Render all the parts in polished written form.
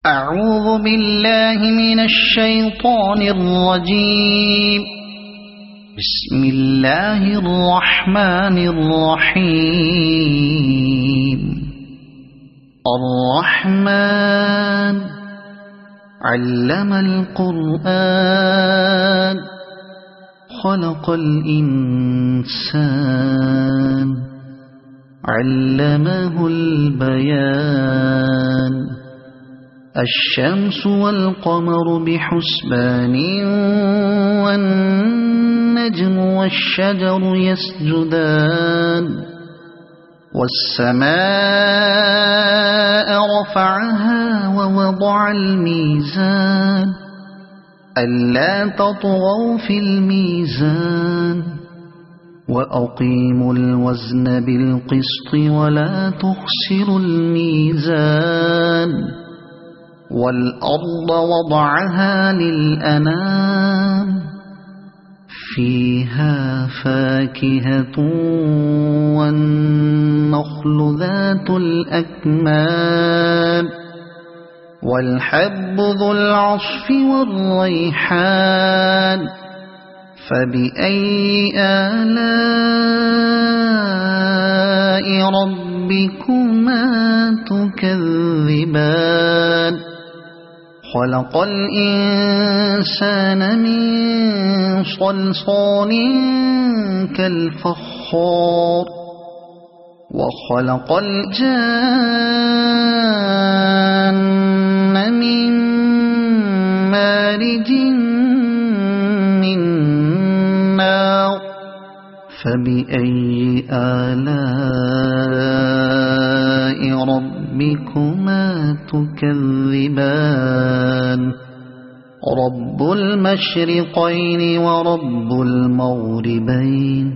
أعوذ بالله من الشيطان الرجيم. بسم الله الرحمن الرحيم. الرحمن علم القرآن خلق الإنسان علمه البيان. الشمس والقمر بحسبان والنجم والشجر يسجدان. والسماء رفعها ووضع الميزان ألا تطغوا في الميزان وأقيموا الوزن بالقسط ولا تخسروا الميزان. والأرض وضعها للأنام فيها فاكهة والنخل ذات الأكمام والحب ذو العصف والريحان. فبأي آلاء ربكما تكذبان. خلق الإنسان من صلصال كالفخار وخلق الجان من مارج من نار. فبأي آلاء ربكما تكذبان. رب المشرقين ورب المغربين.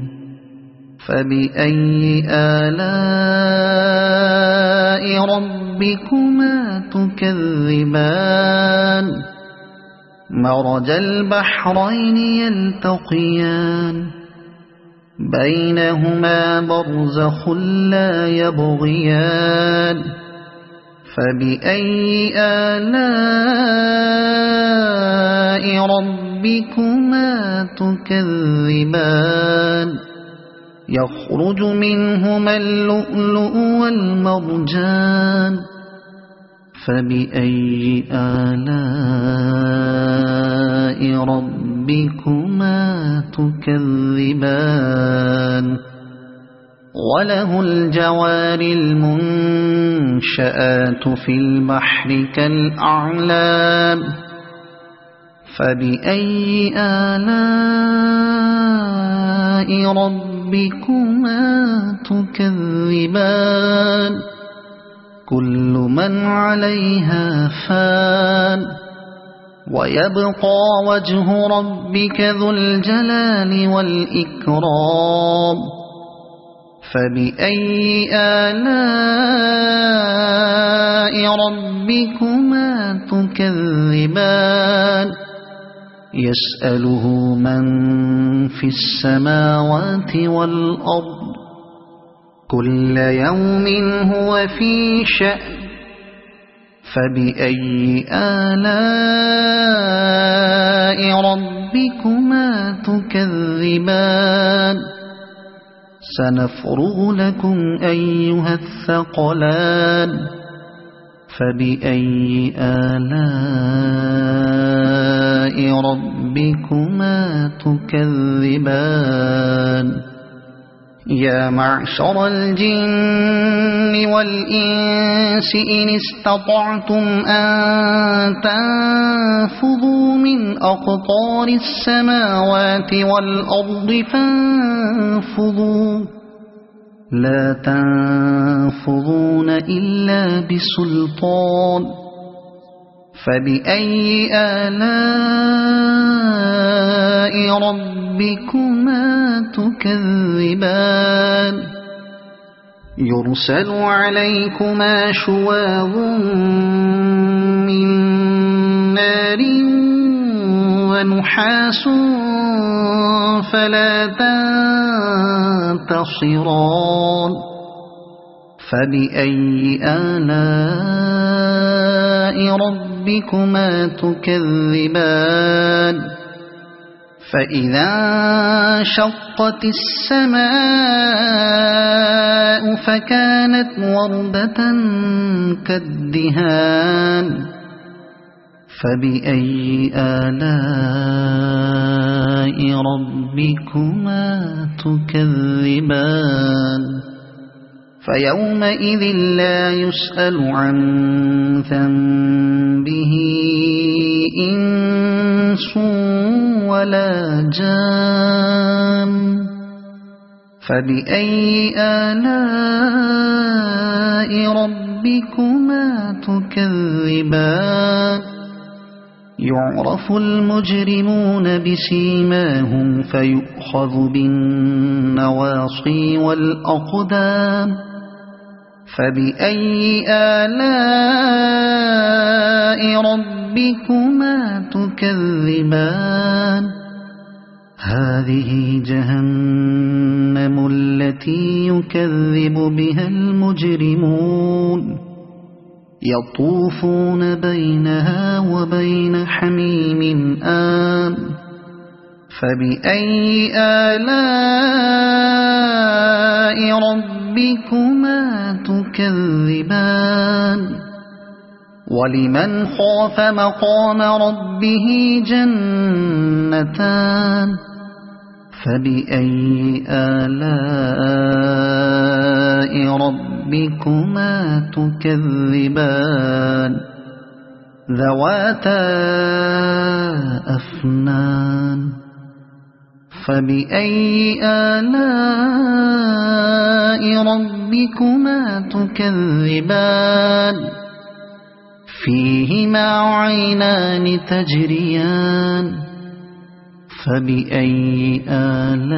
فبأي آلاء ربكما تكذبان. مرج البحرين يلتقيان بينهما برزخ لا يبغيان. فبأي آلاء ربكما تكذبان. يخرج منهما اللؤلؤ والمرجان. فبأي آلاء ربكما تكذبان. وله الجوار المنشآت في البحر كالأعلام. فبأي آلاء ربكما تكذبان. كل من عليها فان ويبقى وجه ربك ذو الجلال والإكرام. فبأي آلاء ربكما تكذبان. يسأله من في السماوات والأرض كل يوم هو في شأن. فبأي آلاء ربكما تكذبان. سنفرغ لكم أيها الثقلان. فبأي آلاء ربكما تكذبان. يا معشر الجن والإنس إن استطعتم أن تنفذوا من أقطار السماوات والأرض فانفذوا لا تنفذون إلا بسلطان. فبأي آلاء ربكما تكذبان. يرسل عليكما شواظ من نار ونحاس فلا تنتصران. فبأي آلاء ربكما تكذبان فإذا انشقت السماء فكانت وردة كالدهان فبأي آلاء ربكما تكذبان فيومئذ لا يسأل عن ذنبه إنس ولا جان فبأي آلاء ربكما تكذبان يعرف المجرمون بسيماهم فيؤخذ بالنواصي والأقدام فبأي آلاء ربكما تكذبان هذه جهنم التي يكذب بها المجرمون يطوفون بينها وبين حميم آن فبأي آلاء ربكما تكذبان ولمن خاف مقام ربه جنتان فبأي آلاء ربكما تكذبان ذواتا أفنان فبأي آلاء ربكما تكذبان فيهما عينان تجريان فبأي آلاء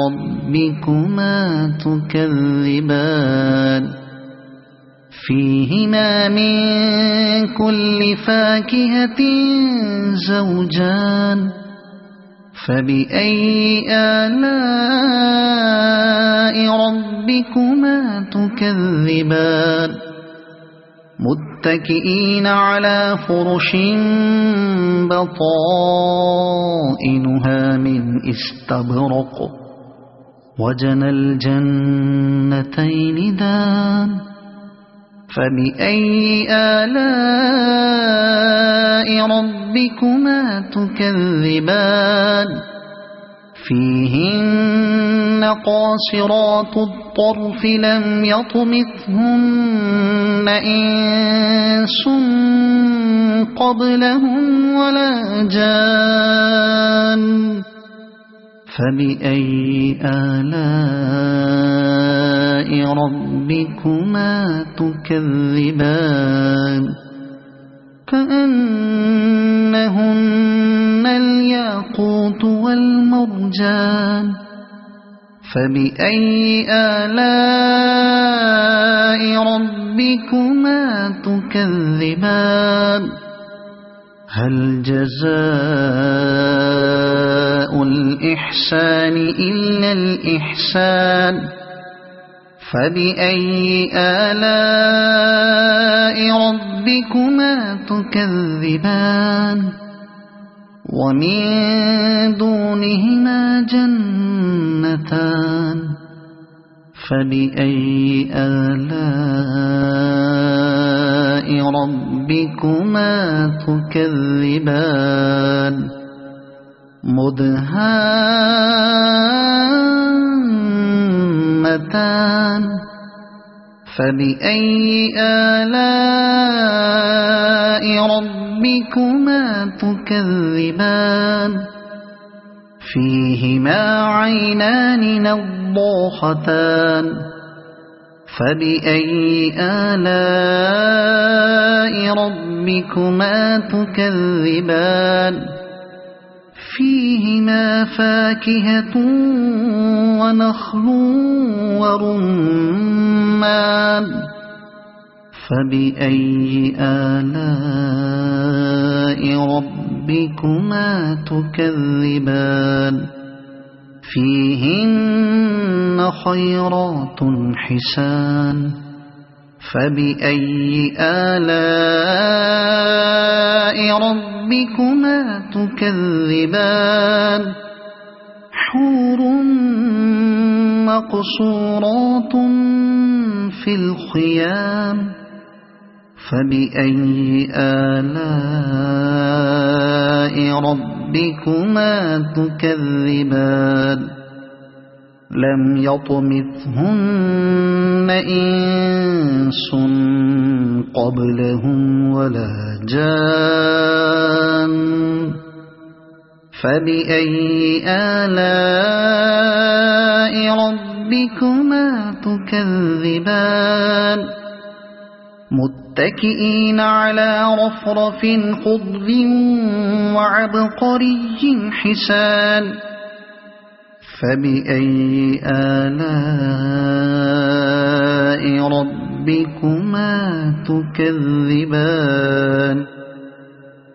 ربكما تكذبان فيهما من كل فاكهة زوجان فبأي آلاء ربكما تكذبان متكئين على فرش بطائنها من استبرق وجنى الجنتين دان فبأي آلاء ربكما تكذبان فيهن قاصرات الطرف لم يطمثهن إنس قبلهم ولا جان فبأي آلاء ربكما تكذبان كأنهن الياقوت والمرجان فبأي آلاء ربكما تكذبان هل جزاء الإحسان إلا الإحسان فبأي آلاء ربكما تكذبان ومن دونهما جنتان فبأي آلاء ربكما تكذبان مدهامتان فبأي آلاء ربكما تكذبان فيهما عينان نضاختان فبأي آلاء ربكما تكذبان فيهما فاكهة ونخل ورمان فبأي آلاء ربكما تكذبان فيهن خيرات حسان فبأي آلاء ربكما تكذبان حور مقصورات في الخيام فبأي آلاء ربكما تكذبان لم يطمثهن إنس قبلهم ولا جان فبأي آلاء ربكما تكذبان متكئين على رفرف خضر وعبقري حسان فبأي آلاء ربكما تكذبان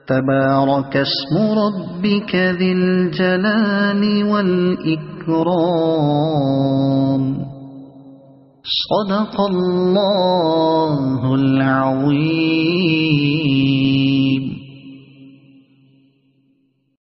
تبارك اسم ربك ذي الجلال والإكرام صدق الله العظيم.